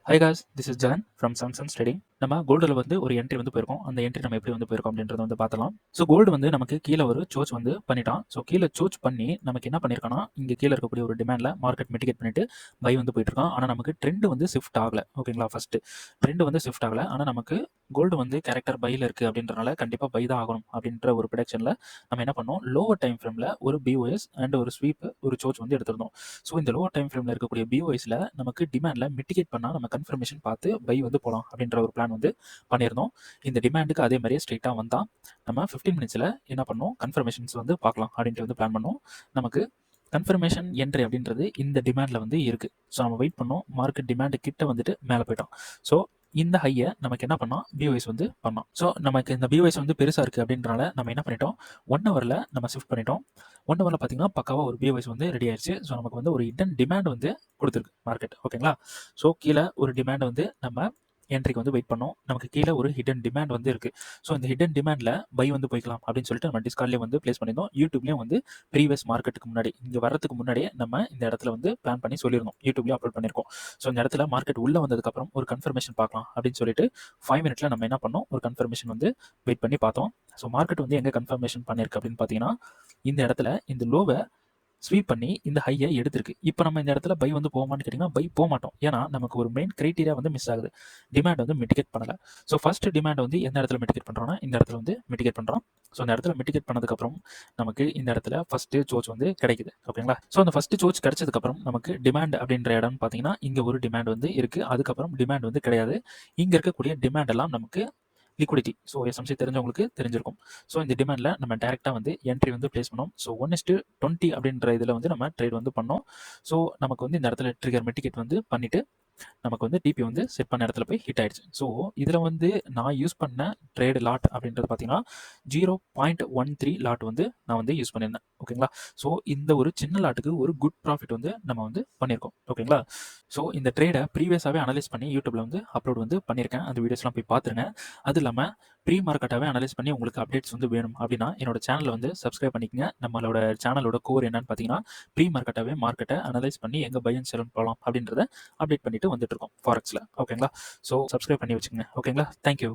High guys, this is John from Samsung trading. நம்ம கோல்டில் வந்து ஒரு என்ட்ரி வந்து போயிருக்கோம். அந்த என்ட்ரி நம்ம எப்படி வந்து போயிருக்கோம் அப்படின்றத வந்து பார்த்தலாம். ஸோ கோல்டு வந்து நமக்கு கீழே ஒரு சோச் வந்து பண்ணிட்டான். ஸோ கீழே சோச் பண்ணி நமக்கு என்ன பண்ணியிருக்கான்னா, இங்கே கீழே இருக்கக்கூடிய ஒரு டிமாண்டில் மார்க்கெட் மிட்டிகேட் பண்ணிட்டு பை வந்து போயிட்டு இருக்கான். ஆனால் நமக்கு ட்ரெண்ட் வந்து ஷிஃப்ட் ஆகலை. ஓகேங்களா, ஃபஸ்ட்டு ட்ரெண்ட் வந்து ஷிஃப்ட் ஆகலை. ஆனால் நமக்கு கோல்டு வந்து கேரக்டர் பையில் இருக்குது அப்படின்றனால கண்டிப்பாக பை தான் ஆகணும் அப்படின்ற ஒரு ப்ரொடக்ஷனில் நம்ம என்ன பண்ணோம், லோவர் டைம் ஃப்ரேமில் ஒரு பிஓஎஸ் அண்ட் ஒரு ஸ்வீப் ஒரு சோச் வந்து எடுத்திருந்தோம். ஸோ இந்த லோவர் டைம் ஃப்ரேமில் இருக்கக்கூடிய பிஓஎஸில் நமக்கு டிமாண்டில் மிட்டிகேட் பண்ணால் நம்ம கன்ஃபர்மேஷன் பார்த்து பை வந்து போகலாம் அப்படின்ற ஒரு பிளான் வந்து பண்ணியிருந்தோம். இந்த டிமாண்டுக்கு அதே மாதிரியே ஸ்ட்ரெயிட்டாக வந்தால் நம்ம 15 மினிட்ஸில் என்ன பண்ணோம், கன்ஃபர்மேஷன்ஸ் வந்து பார்க்கலாம் அப்படின்ட்டு வந்து பிளான் பண்ணோம். நமக்கு கன்ஃபர்மேஷன் என்ட்ரி அப்படின்றது இந்த டிமாண்டில் வந்து இருக்குது. ஸோ நம்ம வெயிட் பண்ணோம், மார்க்கெட் டிமாண்டு கிட்ட வந்துட்டு மேலே போயிட்டோம். ஸோ இந்த ஹையை நமக்கு என்ன பண்ணோம், பிஓஎஸ் வந்து பண்ணோம். ஸோ நமக்கு இந்த பிஓஎஸ் வந்து பெருசாக இருக்குது அப்படின்றனால நம்ம என்ன பண்ணிட்டோம், 1 ஹவரில் நம்ம ஷிஃப்ட் பண்ணிட்டோம். 1 ஹவரில் பார்த்தீங்கன்னா பக்காவாக ஒரு பிஓஎஸ் வந்து ரெடி ஆயிடுச்சு. ஸோ நமக்கு வந்து ஒரு ஹிடன் டிமாண்ட் வந்து கொடுத்துருக்கு மார்க்கெட். ஓகேங்களா, ஸோ கீழே ஒரு டிமாண்ட் வந்து நம்ம என்ட்ரிக்கு வந்து வெயிட் பண்ணோம். நமக்கு கீழே ஒரு ஹிடன் டிமாண்ட் வந்து இருக்குது. ஸோ இந்த ஹிடன் டிமாண்டில் பை வந்து போய்க்கலாம் அப்படின்னு சொல்லிட்டு நம்ம டிஸ்கார்ட்லேயே வந்து ப்ளேஸ் பண்ணியிருந்தோம். யூடியூப்லேயும் வந்து ப்ரீவியஸ் மார்க்கெட்டுக்கு முன்னாடி இங்கே வரதுக்கு முன்னாடியே நம்ம இந்த இடத்துல வந்து பிளான் பண்ணி சொல்லியிருந்தோம். யூடியூப்லேயும் அப்லோட் பண்ணியிருக்கோம். ஸோ இந்த இடத்துல மார்க்கெட் உள்ளே வந்ததுக்கப்புறம் ஒரு கன்ஃபர்மேஷன் பார்க்கலாம் அப்படின்னு சொல்லிட்டு 5 மினிட்ல நம்ம என்ன பண்ணோம், ஒரு கன்ஃபர்மேஷன் வந்து வெயிட் பண்ணி பார்த்தோம். ஸோ மார்க்கெட் வந்து எங்கே கன்ஃபர்மேஷன் பண்ணியிருக்கு அப்படின்னு பார்த்தீங்கன்னா, இந்த இடத்துல இந்த லோவை ஸ்வீப் பண்ணி இந்த ஹையை எடுத்திருக்கு. இப்போ நம்ம இந்த இடத்துல பை வந்து போமான்னு கேட்டிங்கன்னா பை போக மாட்டோம். ஏன்னா நமக்கு ஒரு மெயின் கிரைட்டீரியா வந்து மிஸ் ஆகுது. டிமாண்ட் வந்து மிட்டிகேட் பண்ணலை. ஸோ ஃபர்ஸ்ட் டிமாண்ட் வந்து எந்த இடத்துல மிட்டிகேட் பண்ணுறோம்னா, இந்த இடத்துல வந்து மிட்டிகேட் பண்ணுறோம். ஸோ இந்த இடத்துல மிட்டிகேட் பண்ணதுக்கப்புறம் நமக்கு இந்த இடத்துல ஃபஸ்ட்டு சோச் வந்து கிடைக்குது. ஓகேங்களா, ஸோ அந்த ஃபஸ்ட்டு சோச் கிடைச்சதுக்கப்புறம் நமக்கு டிமாண்ட் அப்படின்ற இடம்னு பார்த்தீங்கன்னா, இங்கே ஒரு டிமாண்ட் வந்து இருக்குது. அதுக்கப்புறம் டிமாண்ட் வந்து கிடையாது. இங்கே இருக்கக்கூடிய டிமாண்ட் எல்லாம் நமக்கு லிக்விடிட்டி. ஸோ எஸ்எம்சி தெரிஞ்சவங்களுக்கு தெரிஞ்சிருக்கும். ஸோ இந்த டிமாண்டில் நம்ம டேரெக்டாக வந்து என்ட்ரி வந்து ப்ளேஸ் பண்ணோம். ஸோ 1:20 அப்படின்ற இதில் வந்து நம்ம ட்ரேட் வந்து பண்ணோம். ஸோ நமக்கு வந்து இந்த இடத்துல ட்ரிகர் மிட்டிகேட் வந்து பண்ணிவிட்டு நமக்கு வந்து டிபி வந்து செட் பண்ண இடத்துல போய் ஹிட் ஆயிடுச்சு. ஸோ இதில் வந்து நான் யூஸ் பண்ண ட்ரேடு லாட் அப்படின்றது பார்த்தீங்கன்னா 0.13 லாட் வந்து நான் வந்து யூஸ் பண்ணியிருந்தேன். ஓகேங்களா, ஸோ இந்த ஒரு சின்ன லாட்டுக்கு ஒரு குட் ப்ராஃபிட் வந்து நம்ம வந்து பண்ணியிருக்கோம். ஓகேங்களா, ஸோ இந்த ட்ரேடை ப்ரீவியஸாகவே அனலைஸ் பண்ணி யூடியூப்ல வந்து அப்லோட் வந்து பண்ணியிருக்கேன். அந்த வீடியோஸ்லாம் போய் பார்த்துருங்க. அது இல்லாமல் ப்ரீ மார்க்கெட்டாகவே அனலைஸ் பண்ணி உங்களுக்கு அப்டேட்ஸ் வந்து வேணும் அப்படின்னா என்னோட சேனலை வந்து சப்ஸ்கிரைப் பண்ணிக்கங்க. நம்மளோட சேனலோட கோர் என்னன்னு பார்த்தீங்கன்னா, ப்ரீ மார்க்கெட்டாகவே மார்க்கெட்டை அனலைஸ் பண்ணி எங்கே பை அண்ட் செல் போகலாம் அப்படின்றத அப்டேட் பண்ணிட்டு வந்துட்டு இருக்கோம் ஃபாரெக்ஸில். ஓகேங்களா, ஸோ சப்ஸ்கிரைப் பண்ணி வச்சுக்கோங்க. ஓகேங்களா, தேங்க்யூ.